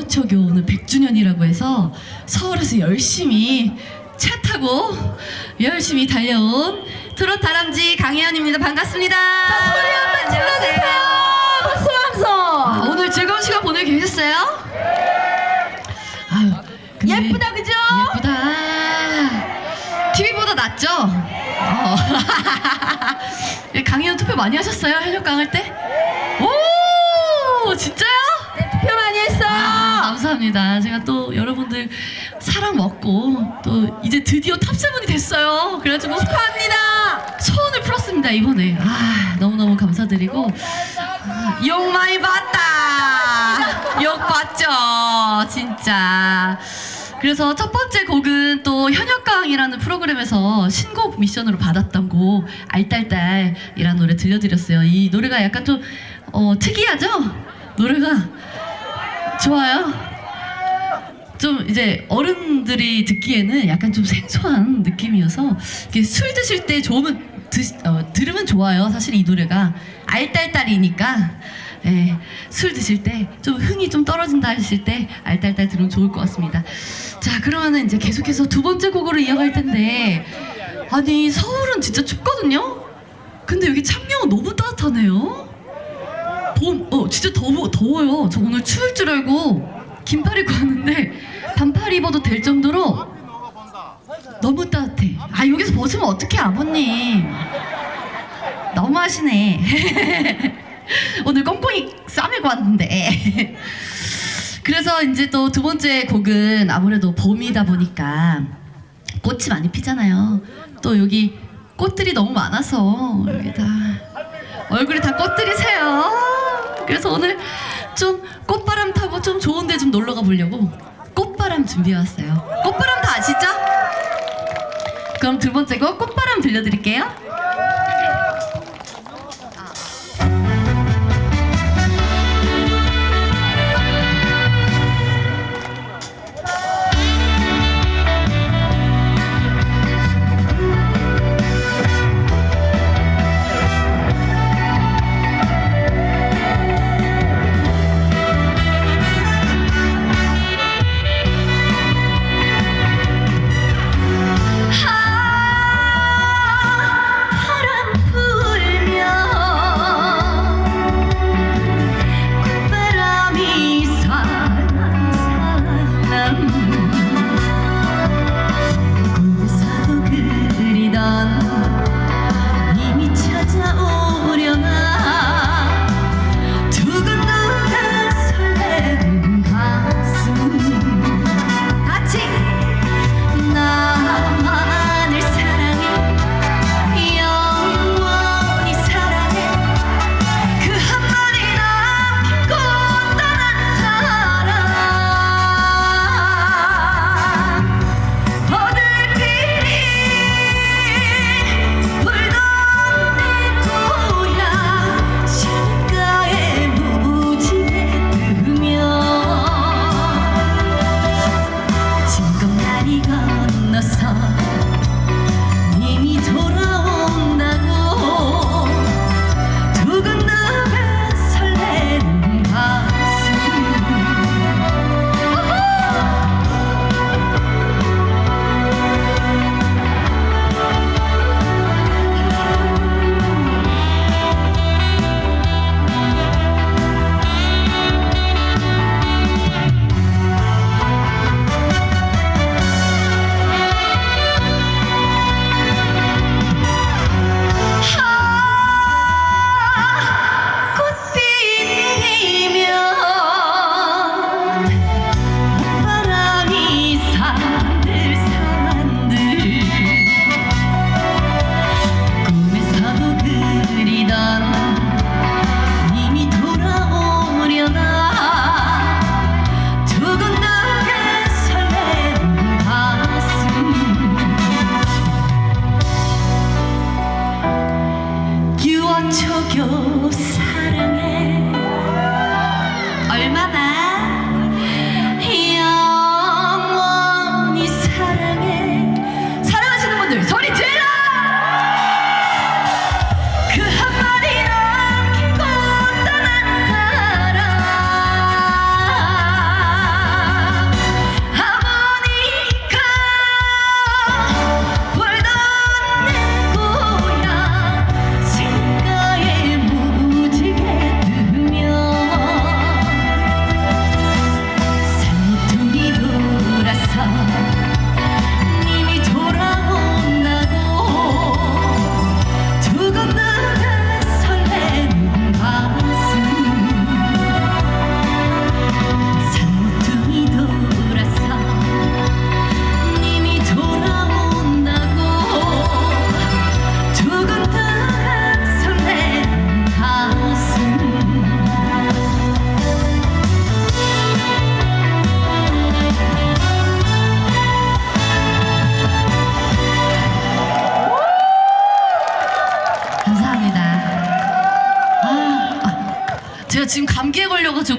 그렇죠교 오늘 100주년이라고 해서 서울에서 열심히 차 타고 열심히 달려온 트롯 다람쥐 강혜연입니다. 반갑습니다. 자, 소리 한번 질러주세요. 박수 방송. 오늘 즐거운 시간 보내고 계셨어요? 아유, 근데 예쁘다 그죠? 예쁘다. TV보다 낫죠? 강혜연 투표 많이 하셨어요? 현역강 할 때? 오, 진짜요? 네, 투표 많이 했어요. 감사합니다. 제가 또 여러분들 사랑 먹고 또 이제 드디어 탑7이 됐어요. 그래가지고 축하합니다. 소원을 풀었습니다 이번에. 너무너무 감사드리고 욕 많이 봤다. 욕 봤죠 진짜. 그래서 첫 번째 곡은 또 현역강이라는 프로그램에서 신곡 미션으로 받았던 곡 알딸딸이라는 노래 들려드렸어요. 이 노래가 약간 좀 특이하죠? 노래가 좋아요. 좀 이제 어른들이 듣기에는 약간 좀 생소한 느낌이어서 이렇게 술 드실 때 좋으면 들으면 좋아요. 사실 이 노래가 알딸딸이니까 술 드실 때 좀 흥이 좀 떨어진다 하실 때 알딸딸 들으면 좋을 것 같습니다. 자, 그러면은 이제 계속해서 두 번째 곡으로 이어갈 텐데, 아니 서울은 진짜 춥거든요. 근데 여기 창녕은 너무 따뜻하네요. 진짜 더워요. 저 오늘 추울 줄 알고 긴팔 입고 왔는데 반팔 입어도 될 정도로 너무 따뜻해. 여기서 벗으면 어떡해 아버님. 너무하시네. 오늘 꽁꽁이 싸매고 왔는데. 그래서 이제 또 두 번째 곡은 아무래도 봄이다 보니까 꽃이 많이 피잖아요. 또 여기 꽃들이 너무 많아서 여기 다 얼굴이 다 꽃들이세요. 그래서 오늘 좀 꽃바람 타고 좀 좋은 데 좀 놀러 가보려고 꽃바람 준비해왔어요. 꽃바람 다 아시죠? 그럼 두 번째 곡 꽃바람 들려드릴게요.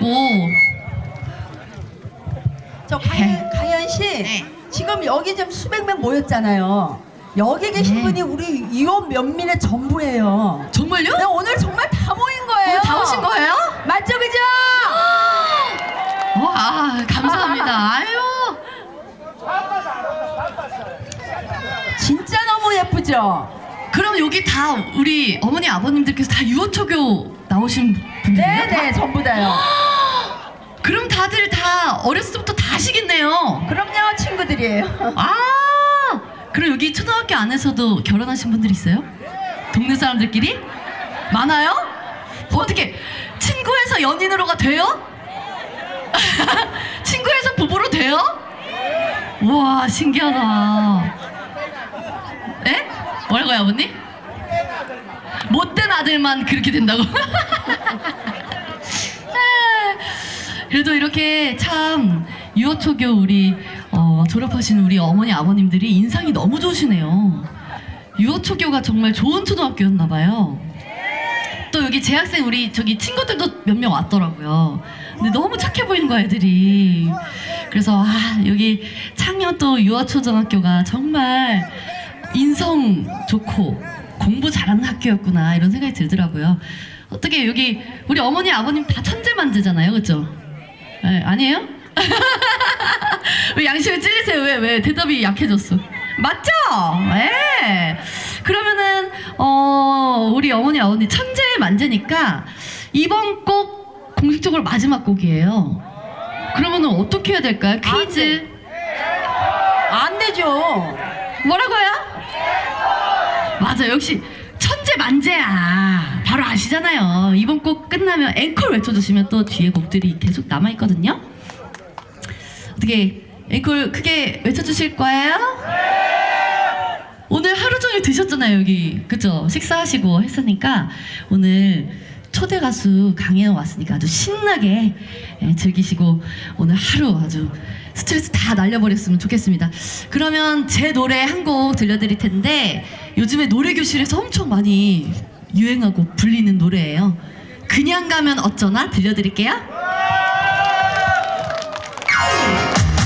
하시고. 저 가연 씨, 네. 지금 여기 지금 수백 명 모였잖아요. 여기 계신 네. 분이 우리 이원 면민의 전부예요. 정말요? 네, 오늘 정말 다 모인 거예요. 다 오신 거예요? 맞죠, 그죠? 와, 감사합니다. 아유. 진짜 너무 예쁘죠? 그럼 여기 다 우리 어머니 아버님들께서 다 유어초교 나오신 분들이에요? 네네, 전부 다요. 그럼 다들 다 어렸을 때부터 다 하시겠네요. 그럼요, 친구들이에요. 아, 그럼 여기 초등학교 안에서도 결혼하신 분들 있어요? 동네 사람들끼리? 많아요? 어떻게 친구에서 연인으로가 돼요? 친구에서 부부로 돼요? 우와, 신기하다. 에? 뭐라고요, 아버님? 못된 아들만 그렇게 된다고? 그래도 이렇게 참 유어초교 우리 졸업하신 우리 어머니 아버님들이 인상이 너무 좋으시네요. 유어초교가 정말 좋은 초등학교였나 봐요. 또 여기 재학생 우리 저기 친구들도 몇 명 왔더라고요. 근데 너무 착해 보이는 거야, 애들이. 그래서 여기 창녕 또 유아초등학교가 정말 인성 좋고 공부 잘하는 학교였구나 이런 생각이 들더라고요. 어떻게 여기 우리 어머니 아버님 다 천재만재잖아요, 그렇죠? 아니에요? 왜 양심에 찔리세요? 왜 대답이 약해졌어? 맞죠? 예. 그러면은 우리 어머니 아버님 천재만재니까 이번 곡 공식적으로 마지막 곡이에요. 그러면은 어떻게 해야 될까요? 퀴즈. 안 되죠. 뭐라고요? 맞아, 역시 천재만재야. 바로 아시잖아요. 이번 곡 끝나면 앵콜 외쳐주시면 또 뒤에 곡들이 계속 남아있거든요. 어떻게 앵콜 크게 외쳐주실 거예요? 오늘 하루 종일 드셨잖아요, 여기. 그쵸? 식사하시고 했으니까 오늘 초대 가수 강혜연 왔으니까 아주 신나게 즐기시고 오늘 하루 아주 스트레스 다 날려버렸으면 좋겠습니다. 그러면 제 노래 한 곡 들려드릴 텐데 요즘에 노래교실에서 엄청 많이 유행하고 불리는 노래예요. 그냥 가면 어쩌나 들려드릴게요. 자,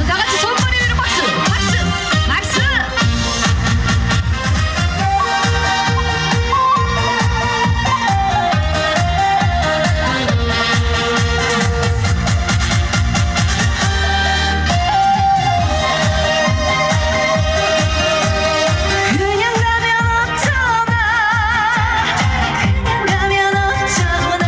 다 같이 손머리 위로 박수! 박수! 박수! 그냥 가면 어쩌나 그냥 가면 어쩌나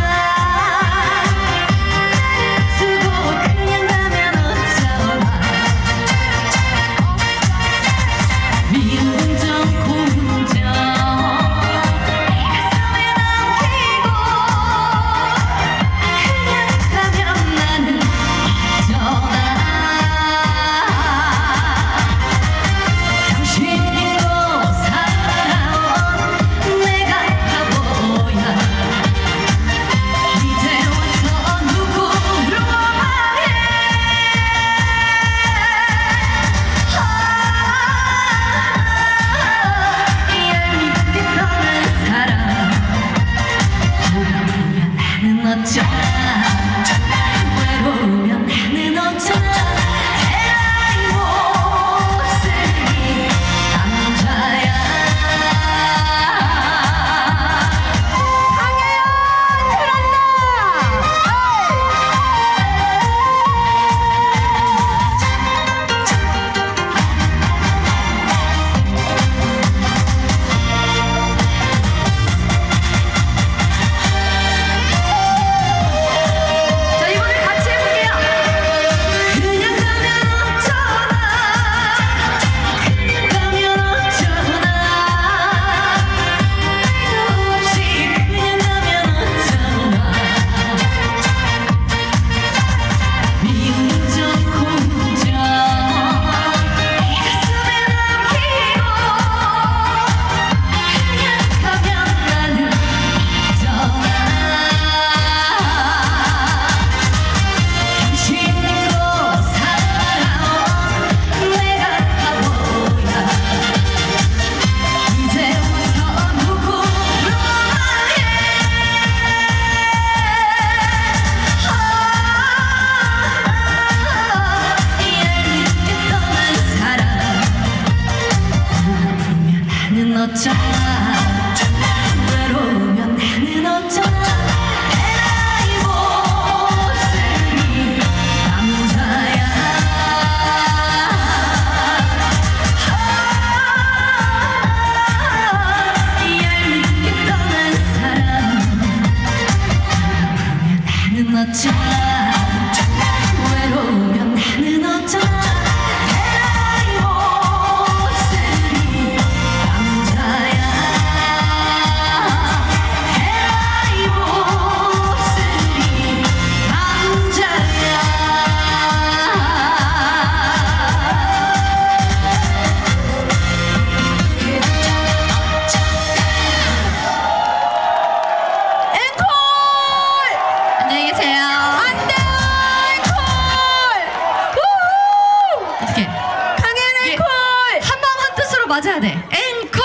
맞아야 돼. 앵콜.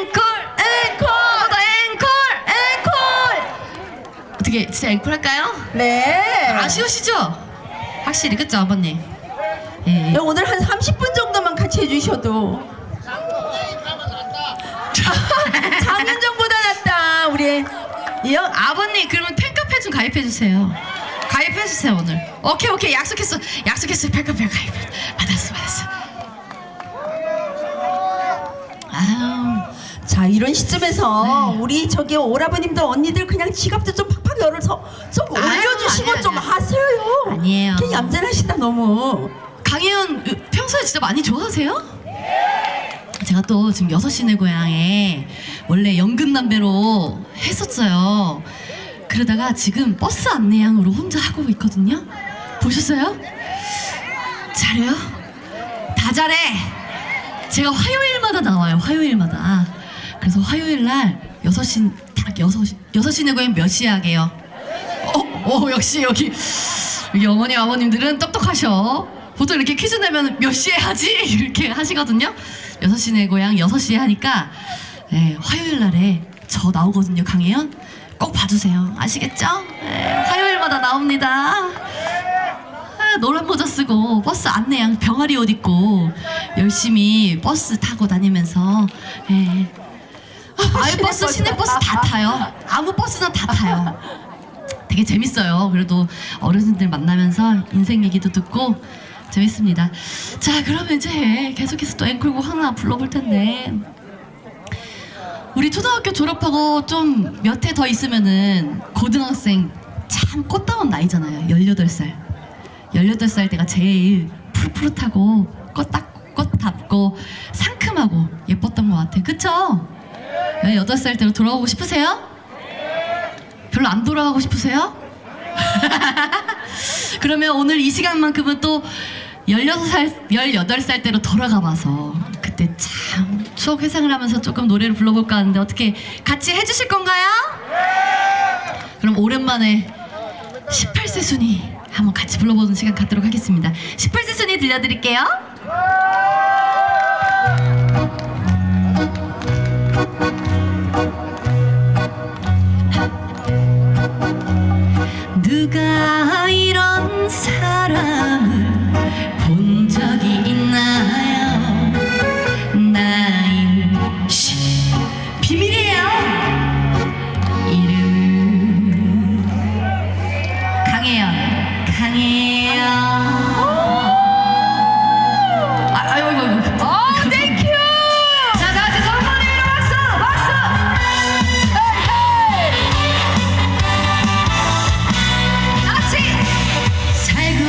앵콜. 더 앵콜. 어떻게 진짜 앵콜 할까요? 네. 아쉬우시죠? 확실히 그쵸 아버님? 예. 네, 오늘 한 30분 정도만 같이 해주셔도. 장윤정보다 낫다. 우리 아버님 그러면 팬카페 좀 가입해 주세요. 가입해 주세요 오늘. 오케이 약속했어 팬카페 가입. 받았어. 아유. 자, 이런 시점에서 네. 우리 저기 오라버님들 언니들 그냥 지갑도 좀 팍팍 열어서 좀 올려주시고 아니에요, 좀 아니에요. 하세요. 아니에요. 그냥 얌전하시다 너무. 강혜연 평소에 진짜 많이 좋아하세요? 제가 또 지금 6시 내 고향에 원래 연근남배로 했었어요. 그러다가 지금 버스 안내양으로 혼자 하고 있거든요. 보셨어요? 잘해요? 다 잘해. 제가 화요일마다 나와요. 화요일마다. 그래서 화요일 날 6시 딱 6시 내 고향 몇 시에 하게요? 역시 여기 어머니 아버님들은 똑똑하셔. 보통 이렇게 퀴즈 내면 몇 시에 하지? 이렇게 하시거든요. 6시 내 고향 6시에 하니까 네, 화요일 날에 저 나오거든요. 강혜연 꼭 봐주세요. 아시겠죠? 네, 화요일마다 나옵니다. 노란 모자 쓰고 버스 안내양 병아리 옷 입고 열심히 버스 타고 다니면서 네. 마을버스, 시내버스 다 타요. 아무 버스나 다 타요. 되게 재밌어요. 그래도 어르신들 만나면서 인생 얘기도 듣고 재밌습니다. 자, 그러면 이제 계속해서 또 앵콜곡 하나 불러볼 텐데 우리 초등학교 졸업하고 좀 몇 해 더 있으면은 고등학생 참 꽃다운 나이잖아요. 18살. 18살 때가 제일 푸릇푸릇하고 꽃 닿고 상큼하고 예뻤던 것 같아요. 그쵸? 18살 때로 돌아오고 싶으세요? 별로 안 돌아가고 싶으세요? 그러면 오늘 이 시간만큼은 또 18살 때로 돌아가봐서 그때 참 추억 회상을 하면서 조금 노래를 불러볼까 하는데 어떻게 같이 해주실 건가요? 그럼 오랜만에 18세 순위 한번 같이 불러보는 시간 갖도록 하겠습니다. 18세 순위 들려드릴게요. 누가 이런 사람을 본 적이 있나요? 나인 비밀이에요. 이름 강혜연. 아이고. 땡큐. 자, 다 같이 손 내밀어 박수. 같이 살고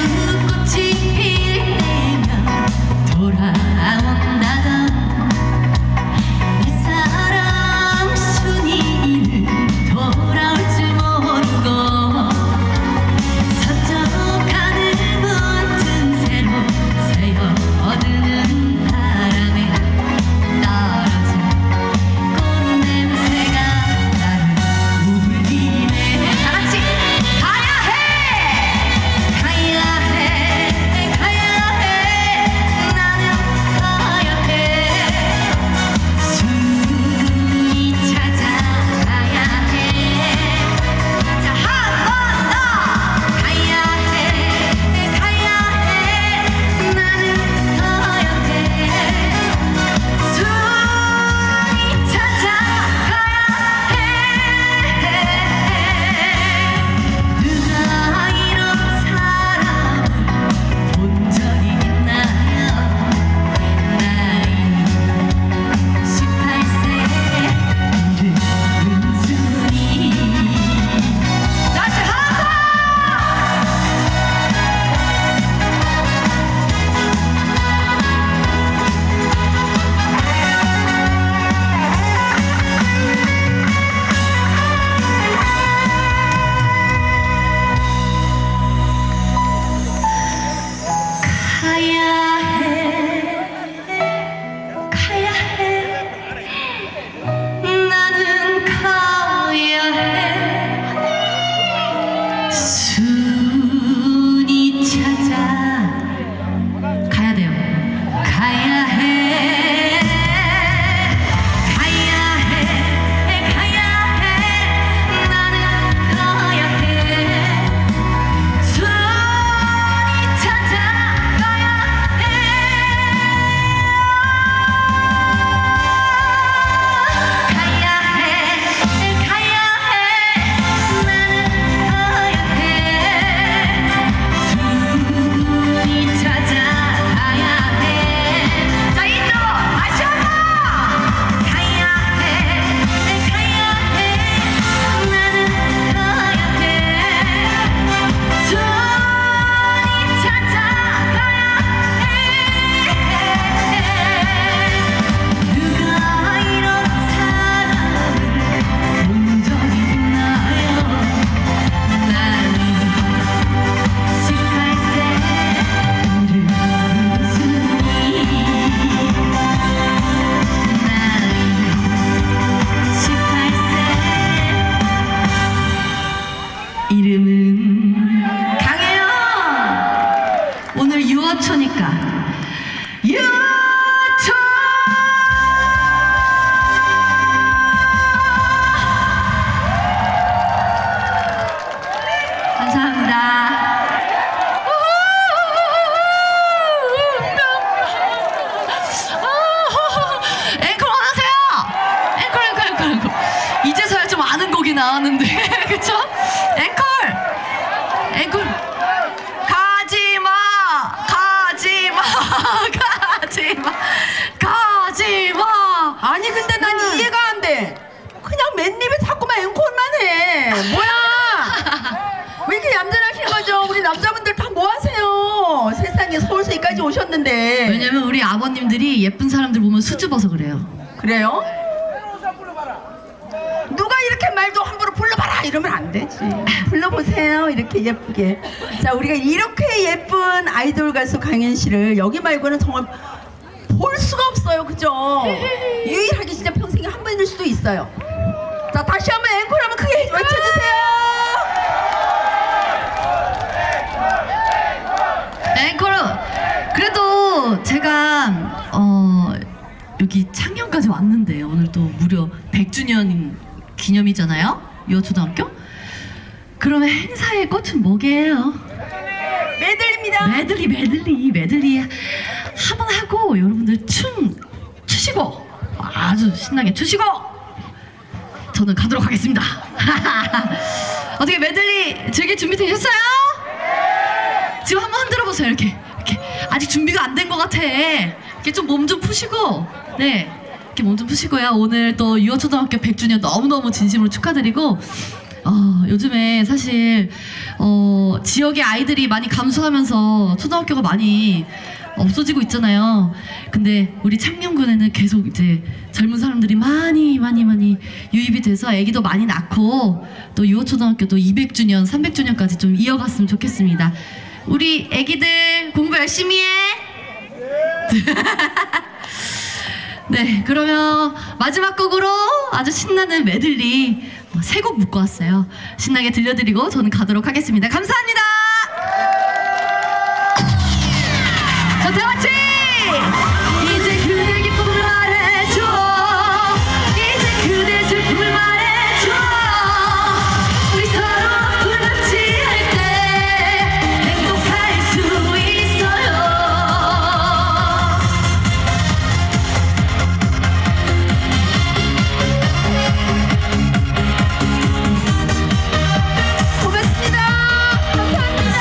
유어초니까 유어초. 감사합니다. 앵콜 원하세요? 앵콜. 이제서야 좀 아는 곡이 나왔는데 그쵸? 앵콜. 가지마. 아니 근데 난 이해가 안 돼. 그냥 맨입에 자꾸만 앵콜만 해. 뭐야? 왜 이렇게 얌전하신 거죠? 우리 남자분들 다 뭐 하세요? 세상에 서울서 여기까지 오셨는데. 왜냐면 우리 아버님들이 예쁜 사람들 보면 수줍어서 그래요. 그래요? 누가 이렇게 말도 함부로 불러봐라 이러면 안 되지. 불러보세요 이렇게 예쁘게. 자 우리가 이렇게 예쁜 아이돌 가수 강현 씨를 여기 말고는 정말 볼 수가 없어요, 그죠? 유일하게 진짜 평생에 한 번일 수도 있어요. 자 다시 한번 앵콜 한번 크게 외쳐주세요. 앵콜. 그래도 제가 여기 창녕까지 왔는데 오늘 또 무려 100주년 기념이잖아요. 유어초등학교. 그러면 행사의 꽃은 뭐게요? 메들입니다. 메들리 한번 하고 여러분들 춤 추시고 아주 신나게 추시고 저는 가도록 하겠습니다. 어떻게 메들리 즐길 준비 되셨어요? 지금 한번 흔들어 보세요. 이렇게 아직 준비가 안 된 것 같아. 이렇게 좀 몸 좀 푸시고 네 이렇게 몸 좀 푸시고요. 오늘 또 유어초등학교 100주년 너무너무 진심으로 축하드리고 요즘에 사실 지역의 아이들이 많이 감소하면서 초등학교가 많이 없어지고 있잖아요. 근데 우리 창녕군에는 계속 이제 젊은 사람들이 많이 유입이 돼서 애기도 많이 낳고 또 유어초등학교도 200주년, 300주년까지 좀 이어갔으면 좋겠습니다. 우리 애기들 공부 열심히 해. 네, 그러면 마지막 곡으로 아주 신나는 메들리 세 곡 묶어 왔어요. 신나게 들려드리고 저는 가도록 하겠습니다. 감사합니다. 자, 다 같이 이제 그대 기쁨을 말해줘. 이제 그대 슬픔을 말해줘. 우리 서로 불같이 할 때 행복할 수 있어요. 고맙습니다. 감사합니다.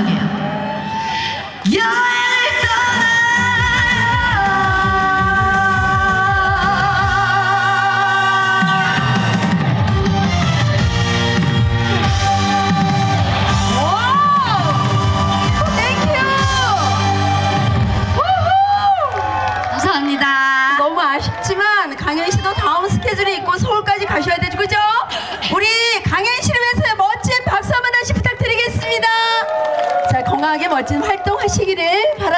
마지막이에요. 여행을 감사합니다. 너무 아쉽지만 강현 씨도 다음 스케줄이 있고 서울까지 가셔야 되죠, 그죠? 우리 강현 씨를 위해서 멋진 박수 한번 다시 부탁드리겠습니다. 자, 건강하게 멋진 활동하시기를 바랍니다.